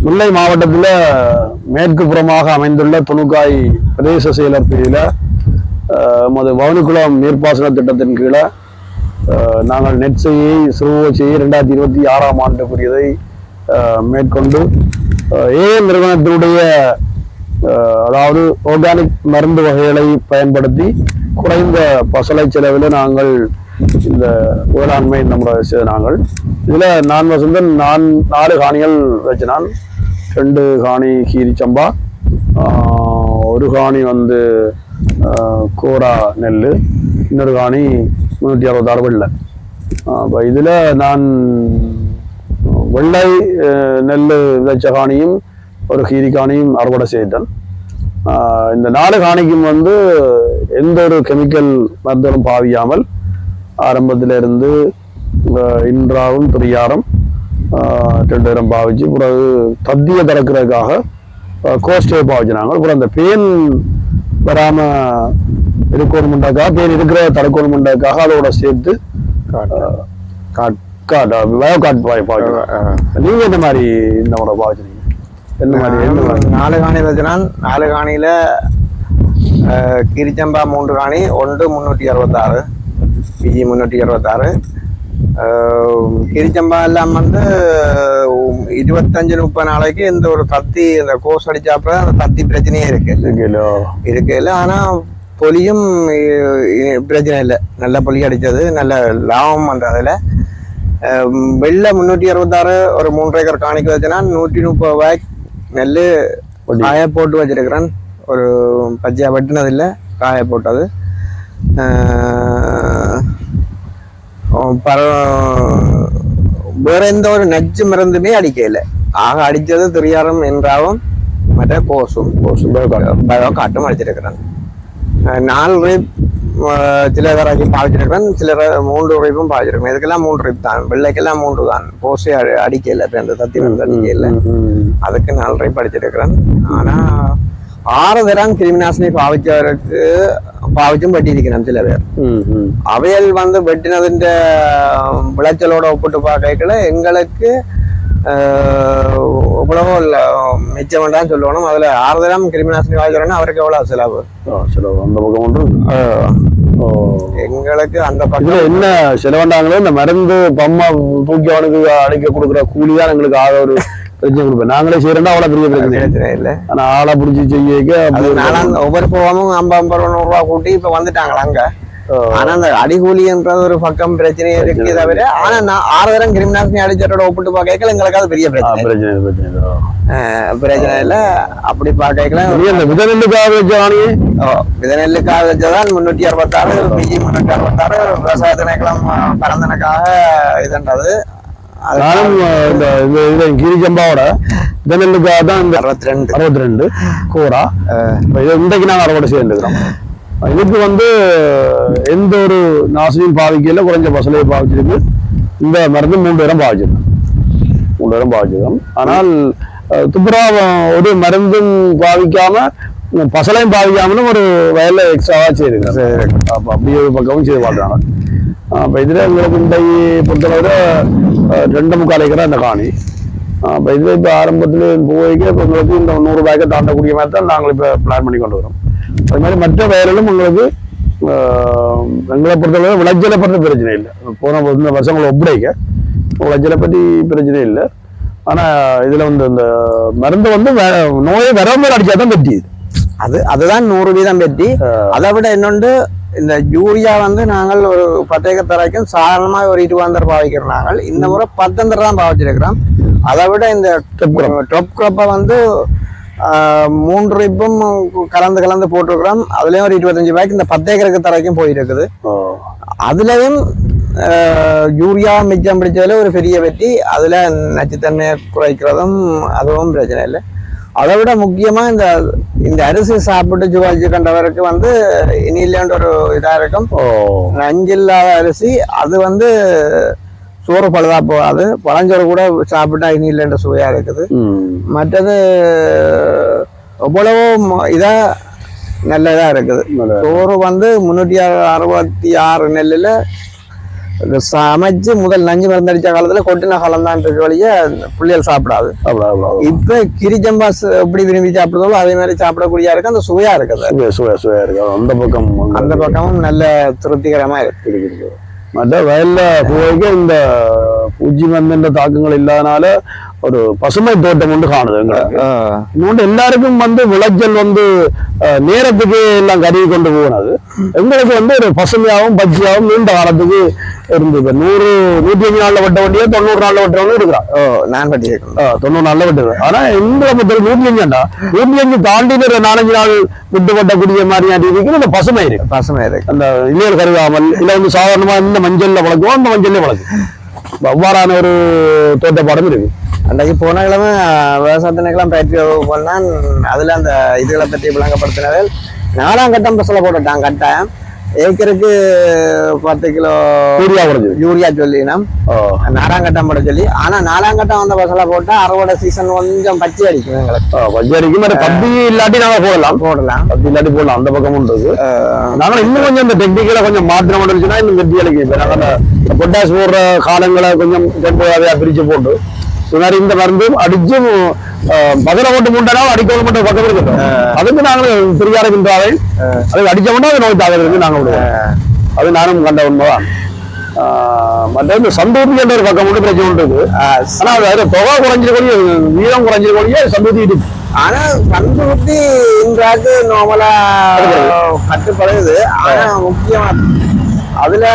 முல்லை மாவட்டத்தில் மேற்கு புறமாக அமைந்துள்ள துணுக்காய் பிரதேச செயலர் பிரிவில் நமது வவுனிக்குளம் நீர்ப்பாசன திட்டத்தின் கீழே நாங்கள் நெட் செய்யை சுருவ செய்ய 2026ஆம் ஆண்டுக்குரியதை மேற்கொண்டு ஏஎம் நிறுவனத்தினுடைய அதாவது ஆர்கானிக் மருந்து வகைகளை பயன்படுத்தி குறைந்த பசலை செலவில் நாங்கள் இந்த வேளாண்மை நம்மளோட நாங்கள் இதில் நான் வசந்தன் 4 காணிகள் வச்சினான். 2 காணி கீரி சம்பா, 1 காணி வந்து கோரா நெல், இன்னொரு காணி 366 வெள்ளை. இப்போ இதில் நான் வெள்ளை நெல் விதைச்ச காணியும் ஒரு கீரி காணியும் அறுவடை செய்தேன். இந்த 4 காணிக்கும் வந்து எந்த ஒரு கெமிக்கல் மருந்துகளும் பாவியாமல் ஆரம்பத்திலிருந்து இன்றாவும் துரியாரம் 2 பாவிச்சு பிறகு தத்தியை திறக்கிறதுக்காக கோஸ்டே பாவிச்சினாங்க. அப்புறம் அந்த பேன் வராமல் இருக்கணுமெண்டாக்காக பேன் இருக்கிற தடுக்கணுமெண்டாக்காக அதோட சேர்த்து நீங்க என்ன மாதிரி இந்த முறை பாவிச்சிருக்கீங்க? என்ன மாதிரி 4 காணி வச்சுனால் 4 காணியில கிரிச்சம்பா 3 காணி, 1 366 பிஜி 366. கிரிச்சம்பா எல்லாம் வந்து 25-30 நாளைக்கு இந்த ஒரு தத்தி இந்த கோஸ் அடிச்சாப்ப அந்த தத்தி பிரச்சனையே இருக்குல்ல. ஆனா பொலியும் பிரச்சனை இல்லை, நல்ல பொலி அடிச்சது, நல்ல லாபம் பண்றதுல. வெள்ளை 366 ஒரு 3 ஏக்கர் காணிக்கு வச்சுனா 130 ரூபாய்க்கு நெல் காய போட்டு வச்சிருக்கிறேன். ஒரு பச்சையா வெட்டினதில்லை, காய போட்டது. வேற எந்த ஒரு நச்சு மருந்துமே அடிக்கல. ஆக அடிச்சது துரியாரம் என்றாவும் மற்ற கோசும் காட்டும் அடிச்சிருக்கிறேன். 4 ரீப் சில வரைக்கும் பாவிச்சிருக்கிறேன், சிலர் 3 ரீப்பும் பாவிச்சிருக்கிறேன். இதுக்கெல்லாம் 3 ரீப் தான், வெள்ளைக்கெல்லாம் 3 தான். கோசை அடிக்கல, அந்த தத்தி மருந்து அடிக்கல. அதுக்கு 4 ரீப் அடிச்சிருக்கிறேன். ஆனா 6 தரம் கிருமிநாசினி பாவிச்சும் வெட்டியிருக்கிறேன் சில பேர். அவையல் வந்து வெட்டினதுன்ற விளைச்சலோட ஒப்பிட்டு பார்க்கல எங்களுக்கு எவ்வளவோ மிச்சம் வேண்டாம்னு சொல்லணும். அதுல 6 தரம் கிருமிநாசினி வாங்கிக்கிறோன்னா அவருக்கு எவ்வளவு செலவு அந்த பக்கம் ஒன்று எங்களுக்கு அந்த பக்கம் என்ன செலவண்டாங்களோ இந்த மருந்து பம்மா தூக்கி அவனுக்கு அடிக்க கொடுக்குற கூலிதான் எங்களுக்கு ஆக ஒரு பிரச்சனை கொடுப்பேன். நாங்களே செய்யறோம்னா அவ்வளவு பெரிய பிரச்சனை இல்லை. ஆனா ஆளை பிடிச்சி செய்ய ஒவ்வொரு போகமும் 50-100 ரூபா கூட்டி இப்ப வந்துட்டாங்களா அங்க. ஆனா அந்த அடிகூலின்றது ஒரு பக்கம் பிரச்சனை இருக்கு தவிர, ஆனா நான் 6 தரம் கிருமிநாசினி அடிச்சரோட ஒப்பிட்டு பார்க்கல எங்களுக்கு அது பெரிய பிரச்சனை இல்லை. அப்படி பார்க்கலாம். விதநெல்லுக்காக விதநெல்லுக்காக வச்சதான் 366, பிஜி 366 விவசாய திணைக்களம் பரந்தனுக்காக இதுன்றது. கிரிச்சம்பாவோட விதநெல்லுக்காக தான் இந்த 62 கோரா இன்றைக்கு நாங்கள் அறுவடை செய்துக்கிறோம். இதுக்கு வந்து எந்த ஒரு நாசினியும் பாவிக்கல, குறைஞ்ச பசலையை பாவிச்சிருக்கு. இந்த மருந்து 3 தரம் பாவிச்சிருக்கோம். ஆனால் துப்புரா ஒரு மருந்தும் பாவிக்காம பசலையும் பாவிக்காமலும் ஒரு வயல்ல எக்ஸ்ட்ராவா செய்திருக்காங்க. அப்போ அப்படி ஒரு பக்கமும் செய்து பார்க்குறாங்க. அப்போ இதில் எங்களுக்கு இந்த பொறுத்தளவில் 2.25 ஏக்கரா இந்த காணி. இப்போ இதில் இப்போ ஆரம்பத்தில் போய்க்கு இப்போ உங்களுக்கு இந்த 100 ரூபாய்க்கு தாண்டக்கூடிய மாதிரி தான் நாங்கள் இப்போ பிளான் பண்ணி கொண்டு வரோம். அது மாதிரி மற்ற வயலிலும் உங்களுக்கு எங்களை பொறுத்தளவு விளைச்சலை பற்றி பிரச்சனை இல்லை. போன இந்த வருஷங்களை ஒப்படைக்க விளைச்சலை பற்றி பிரச்சனை இல்லை. ஆனால் இதில் வந்து இந்த மருந்து வந்து நோயை வராமல் அடித்தா தான் வெற்றி. அதுதான் 100% வெற்றி. அதை விட இன்னொன்று, இந்த யூரியா வந்து நாங்கள் ஒரு 10 ஏக்கர் தரைக்கும் சாதாரணமாக ஒரு 20 பாவிக்கிறோம். நாங்கள் இந்த முறை 10 தான் பாவிச்சிருக்கிறோம். அதை விட இந்த டொப் கிராப்பை வந்து 3 ரீப்பும் கலந்து போட்டிருக்கிறோம். அதுலயும் ஒரு 25 ரூபாய்க்கு இந்த 10 ஏக்கருக்கு தரைக்கும் போயிருக்குது. அதுலயும் யூரியா மிச்சம் பிடிச்சதுல ஒரு பெரிய வெற்றி. அதுல நச்சுத்தன்மையை குறைக்கிறதும் அதுவும் பிரச்சனை இல்லை. அதை விட முக்கியமா இந்த அரிசி சாப்பிட்டு சுவாச்சி கண்டவருக்கு வந்து இனியிலேன்ற ஒரு இதா இருக்கும். நஞ்சில்லாத அரிசி அது வந்து சோறு பழுதா போகாது. பழஞ்சோறு கூட சாப்பிட்டா இனியிலேன்ற சுவையா இருக்குது. மற்றது எவ்வளவோ இதா நல்லதா இருக்குது. சோறு வந்து 366 நெல்லுல சமைச்சு முதல் நஞ்சு மருந்து அடிச்ச காலத்துல கொட்டின காலம் தான் இருக்க வழிய புள்ளியல் சாப்பிடாது. இப்ப கிரிஜம்பா எப்படி விரும்பி சாப்பிடுறதோ அதே மாதிரி சாப்பிடக்கூடியா இருக்கு. அந்த சுவையா இருக்குது, சுவையா இருக்கு. அந்த பக்கமும் நல்ல திருப்திகரமா இருக்கு. மற்ற வயல்ல போய்க்கு இந்த பூச்சி மருந்தின் தாக்கங்கள் இல்லாதனால ஒரு பசுமை தோட்டம் ஒன்று காணுது எங்களுக்கு. இன்னொன்று எல்லாருக்கும் விளைச்சல் நேரத்துக்கு எல்லாம் கருவி கொண்டு போனது. எங்களுக்கு ஒரு பசுமையாகவும் பச்சையாகவும் நீண்ட காலத்துக்கு இருந்தது. 100-105 நாள்ல வெட்ட வண்டியே 90 நாள்ல வெட்டவங்க இருக்கிறான். நான் பட்டி 90 நாள்ல வெட்டுவேன். ஆனா எங்களை பொறுத்த 105 105 தாண்டி 4-5 நாள் விட்டு வெட்டக்கூடிய மாதிரியான இருக்கு. அந்த பசுமை இருக்கு. அந்த இளையர் கருகாமல் இல்ல சாதாரணமா இந்த மஞ்சள்ல வளர்க்கும், அந்த மஞ்சள்ல வளர்க்கும். அவ்வாறான ஒரு தோட்டப்பாடம் இருக்கு. அன்றைக்கு போன கிழமை விவசாயத்தினக்கெல்லாம் பயிற்சி போனால் அதுல அந்த இதுகளை பற்றி விளங்கப்படுத்தினதில் 4ஆம் கட்டம் பசலை போட்டுட்டான். கட்டாயம் ஏக்கருக்கு 10 கிலோ யூரியா சொல்லினோம். 4ஆம் கட்டம் போட சொல்லி. ஆனா 4ஆம் கட்டம் வந்த பசலை போட்டா அறுவடை சீசன் கொஞ்சம் பச்சை அடிக்கும் எங்களுக்கு. பச்சை அடிக்கும். பத்தி இல்லாட்டி நாங்க போடலாம். பத்தி இல்லாட்டி போடலாம். அந்த பக்கம் இருக்கு. நாங்க இன்னும் கொஞ்சம் இந்த டெக்னிக்கல கொஞ்சம் மாற்றம் வந்துருச்சுன்னா இன்னும் வெட்டி அடிக்கும். நாங்க பொட்டாஸ் போடுற காலங்களை கொஞ்சம் டெம்போவாவே பிரிச்சு போட்டு இந்த மருந்து அடிச்சு பகல போட்டு மூண்டனா அடிக்கோல் மட்டும் பக்கம் இருக்கு. அதுக்கு நாங்கள் பெரியார பின்றாவை அதுக்கு அடிச்ச மட்டும் அது நோய் தாக்குறதுக்கு நாங்க விடுவோம். அது நானும் கண்ட உண்மைதான். மற்ற இந்த சந்தூர்த்தி என்ற ஒரு பக்கம் மட்டும் பிரச்சனை இருக்கு. ஆனா அது தொகை குறைஞ்சிருக்கொழிய வீதம் குறைஞ்சிருக்கொழிய சந்தூர்த்தி இருக்கு. ஆனா சந்தூர்த்தி இன்றாக்கு நார்மலா கட்டுப்படுது. ஆனா முக்கியமா அதுல